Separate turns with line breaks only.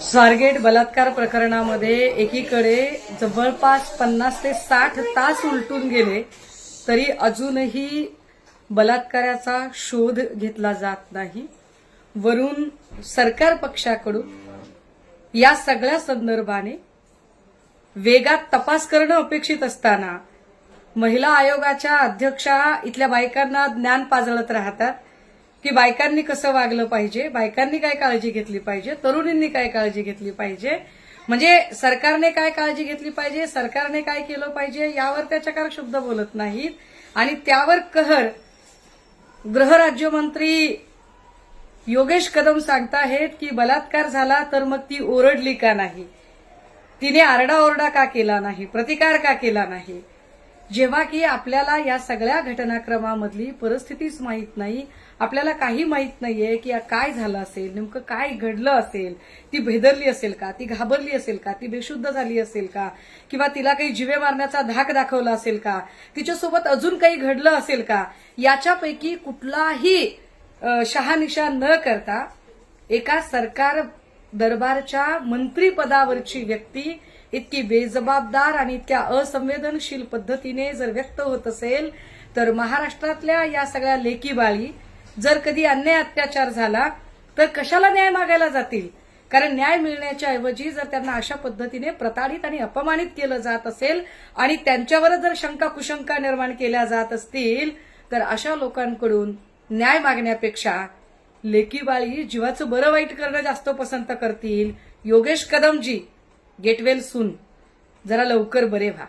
स्वारगेट बलात्कार प्रकरणामध्ये एकीकडे जवळपास 50 ते 60 तास उलटून गेले तरी अजूनही बलात्काराचा शोध घेतला जात नाही। वरून सरकार पक्षाकडून या सगळ्या संदर्भाने वेगात तपास करणं अपेक्षित असताना महिला आयोगाच्या अध्यक्षा इथल्या बायकांना ज्ञान पाजळत राहतात की बायकांनी कसं वागलं पाहिजे, बायकांनी काय काळजी घेतली पाहिजे, तरुणींनी काय काळजी घेतली पाहिजे, म्हणजे सरकारने काय काळजी घेतली पाहिजे, सरकारने काय केलं पाहिजे यावर त्या चकार शब्द बोलत नाहीत। आणि त्यावर कहर गृहराज्यमंत्री योगेश कदम सांगताहेत की बलात्कार झाला तर मग ती ओरडली का नाही, तिने आरडाओरडा का केला नाही, प्रतिकार का केला नाही, जेव्हा की आपल्याला या सगळ्या घटनाक्रमामधली परिस्थितीच माहित नाही, आपल्याला काही माहित नाहीये की काय झालं असेल, नेमकं काय घडलं असेल, ती भेदरली असेल का, ती घाबरली असेल का, ती बेशुद्ध झाली असेल का, किंवा तिला काही जीवे मारण्याचा धाक दाखवला असेल का, तिच्यासोबत अजून काही घडलं असेल का, याच्यापैकी कुठलाही शहानिशा न करता एका सरकार दरबारच्या मंत्रीपदावरची व्यक्ती इतकी बेजबाबदार आणि इतक्या असंवेदनशील पद्धतीने जर व्यक्त होत असेल तर महाराष्ट्रातल्या या सगळ्या लेकी बाळी जर कधी अन्याय अत्याचार झाला तर कशाला न्याय मागायला जातील, कारण न्याय मिळण्याच्या ऐवजी जर त्यांना अशा पद्धतीने प्रताडित आणि अपमानित केलं जात असेल आणि त्यांच्यावरच जर शंका कुशंका निर्माण केल्या जात असतील तर अशा लोकांकडून न्याय मागण्यापेक्षा लेकी बाळी जीवाचं बरं वाईट करणं जास्त पसंत करतील। Yogesh Kadamji, get well soon, जरा लवकर बरे व्हा।